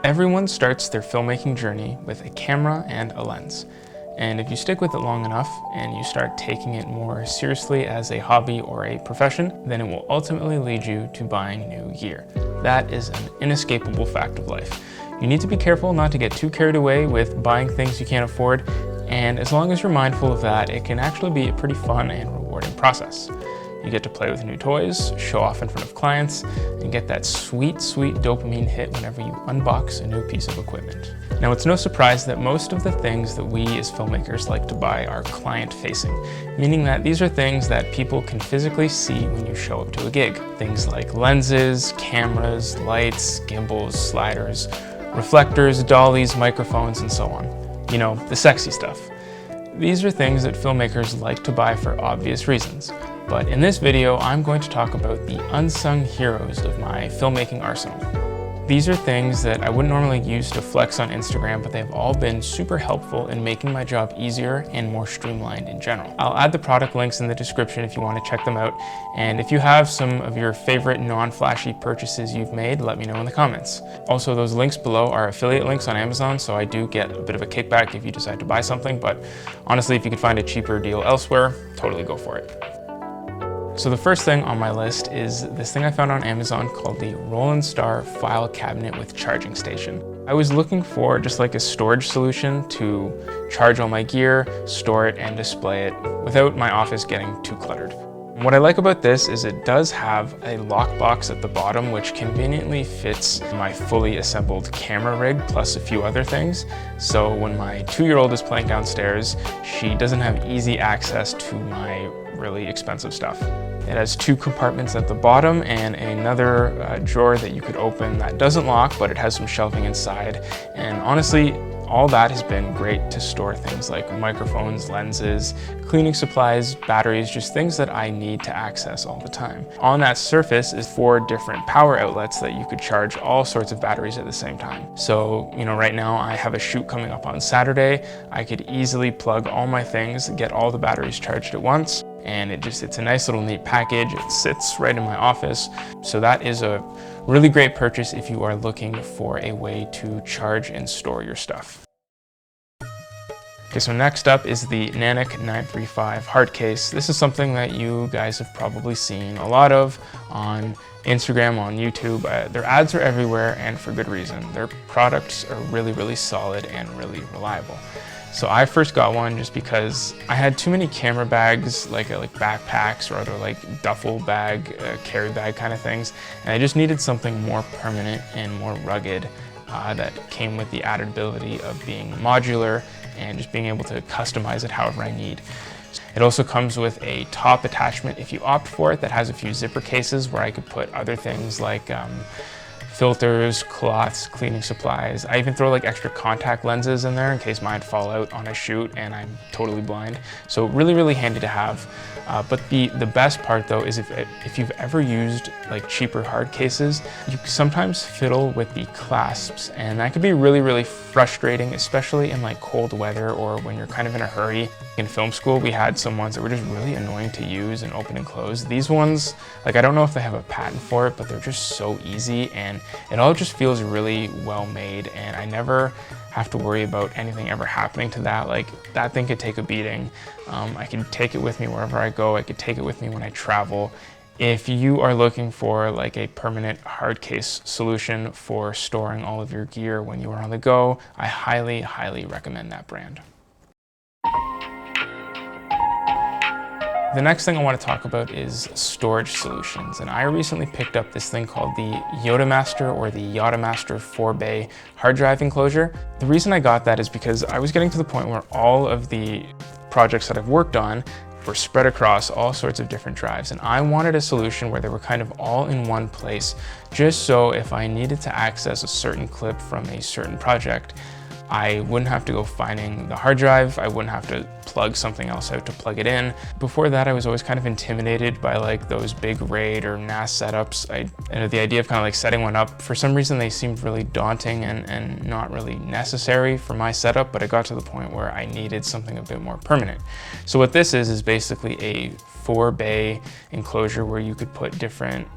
Everyone starts their filmmaking journey with a camera and a lens. And if you stick with it long enough and you start taking it more seriously as a hobby or a profession, then it will ultimately lead you to buying new gear. That is an inescapable fact of life. You need to be careful not to get too carried away with buying things you can't afford, and as long as you're mindful of that, it can actually be a pretty fun and rewarding process. You get to play with new toys, show off in front of clients, and get that sweet, sweet dopamine hit whenever you unbox a new piece of equipment. Now, it's no surprise that most of the things that we as filmmakers like to buy are client-facing, meaning that these are things that people can physically see when you show up to a gig. Things like lenses, cameras, lights, gimbals, sliders, reflectors, dollies, microphones, and so on. You know, the sexy stuff. These are things that filmmakers like to buy for obvious reasons. But in this video, I'm going to talk about the unsung heroes of my filmmaking arsenal. These are things that I wouldn't normally use to flex on Instagram, but they've all been super helpful in making my job easier and more streamlined in general. I'll add the product links in the description if you want to check them out. And if you have some of your favorite non-flashy purchases you've made, let me know in the comments. Also, those links below are affiliate links on Amazon, so I do get a bit of a kickback if you decide to buy something, but honestly, if you could find a cheaper deal elsewhere, totally go for it. So the first thing on my list is this thing I found on Amazon called the Roland Star File Cabinet with Charging Station. I was looking for just like a storage solution to charge all my gear, store it, and display it without my office getting too cluttered. What I like about this is it does have a lockbox at the bottom which conveniently fits my fully assembled camera rig plus a few other things. So when my 2-year-old is playing downstairs, she doesn't have easy access to my really expensive stuff. It has 2 compartments at the bottom and another drawer that you could open that doesn't lock, but it has some shelving inside. And honestly, all that has been great to store things like microphones, lenses, cleaning supplies, batteries, just things that I need to access all the time. On that surface is 4 different power outlets that you could charge all sorts of batteries at the same time. So, you know, right now I have a shoot coming up on Saturday. I could easily plug all my things, get all the batteries charged at once, and it's a nice little neat package. It sits right in my office. So that is a really great purchase if you are looking for a way to charge and store your stuff. Okay, so next up is the Nanik 935 hard case. This is something that you guys have probably seen a lot of on Instagram, on YouTube. Their ads are everywhere, and for good reason. Their products are really, really solid and really reliable. So I first got one just because I had too many camera bags, like backpacks or other like duffel bag, carry bag kind of things, and I just needed something more permanent and more rugged that came with the added ability of being modular and just being able to customize it however I need. It also comes with a top attachment if you opt for it that has a few zipper cases where I could put other things like filters, cloths, cleaning supplies. I even throw like extra contact lenses in there in case mine fall out on a shoot and I'm totally blind. So really, really handy to have. But the best part though is if you've ever used like cheaper hard cases, you sometimes fiddle with the clasps, and that could be really, really frustrating, especially in like cold weather or when you're kind of in a hurry. In film school, we had some ones that were just really annoying to use and open and close. These ones, like I don't know if they have a patent for it, but they're just so easy and it all just feels really well made, and I never have to worry about anything ever happening to that. Like that thing could take a beating. I can take it with me wherever I go. I could take it with me when I travel. If you are looking for like a permanent hard case solution for storing all of your gear when you are on the go, I highly, highly recommend that brand. The next thing I want to talk about is storage solutions, and I recently picked up this thing called the YodaMaster or the YodaMaster 4-bay hard drive enclosure. The reason I got that is because I was getting to the point where all of the projects that I've worked on were spread across all sorts of different drives, and I wanted a solution where they were kind of all in one place, just so if I needed to access a certain clip from a certain project, I wouldn't have to go finding the hard drive. I wouldn't have to plug something else out to plug it in. Before that, I was always kind of intimidated by like those big RAID or NAS setups. The idea of kind of like setting one up, for some reason they seemed really daunting and not really necessary for my setup, but I got to the point where I needed something a bit more permanent. So what this is basically a 4-bay enclosure where you could put different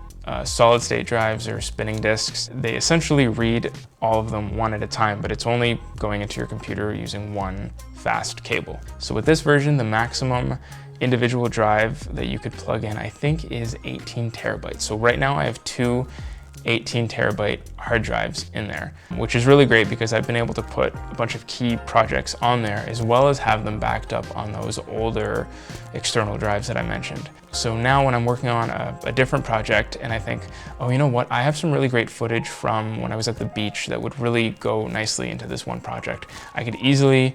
solid state drives or spinning disks, they essentially read all of them one at a time, but it's only going into your computer using one fast cable. So with this version, the maximum individual drive that you could plug in, I think, is 18 terabytes. So right now I have two 18 terabyte hard drives in there, which is really great because I've been able to put a bunch of key projects on there as well as have them backed up on those older external drives that I mentioned. So now when I'm working on a different project and I think, oh, you know what, I have some really great footage from when I was at the beach that would really go nicely into this one project, I could easily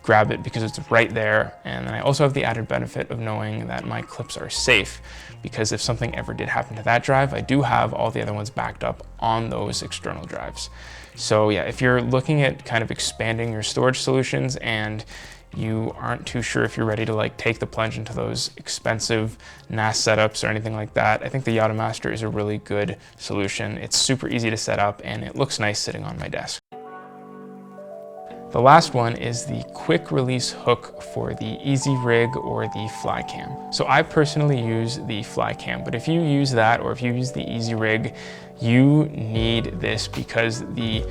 grab it because it's right there. And then I also have the added benefit of knowing that my clips are safe, because if something ever did happen to that drive, I do have all the other ones backed up on those external drives. So yeah, if you're looking at kind of expanding your storage solutions and you aren't too sure if you're ready to like take the plunge into those expensive NAS setups or anything like that, I think the Yachtomaster is a really good solution. It's super easy to set up and it looks nice sitting on my desk. The last one is the quick release hook for the Easyrig or the Flycam. So I personally use the Flycam, but if you use that or if you use the Easyrig, you need this because the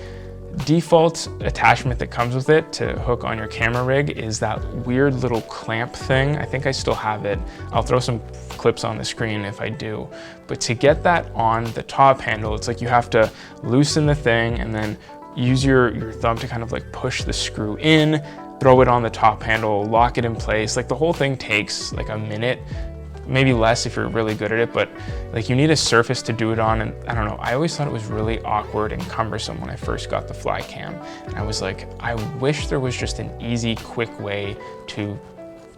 default attachment that comes with it to hook on your camera rig is that weird little clamp thing. I think I still have it. I'll throw some clips on the screen if I do. But to get that on the top handle, it's like you have to loosen the thing and then use your thumb to kind of like push the screw in, throw it on the top handle, lock it in place. Like the whole thing takes like a minute, maybe less if you're really good at it, but like you need a surface to do it on. And I don't know, I always thought it was really awkward and cumbersome when I first got the Flycam. And I was like, I wish there was just an easy, quick way to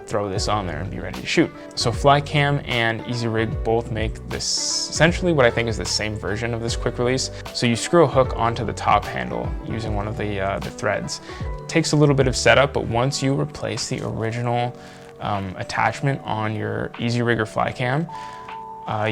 throw this on there and be ready to shoot. So Flycam and Easyrig both make this essentially what I think is the same version of this quick release. So you screw a hook onto the top handle using one of the threads. It takes a little bit of setup, but once you replace the original attachment on your Easyrig or Flycam,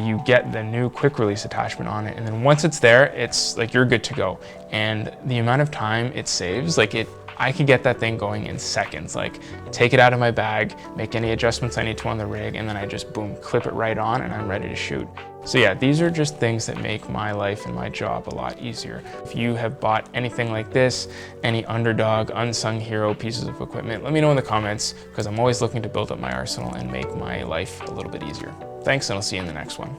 you get the new quick release attachment on it. And then once it's there, it's like you're good to go. And the amount of time it saves, like I could get that thing going in seconds, like take it out of my bag, make any adjustments I need to on the rig, and then I just boom, clip it right on and I'm ready to shoot. So yeah, these are just things that make my life and my job a lot easier. If you have bought anything like this, any underdog, unsung hero pieces of equipment, let me know in the comments because I'm always looking to build up my arsenal and make my life a little bit easier. Thanks, and I'll see you in the next one.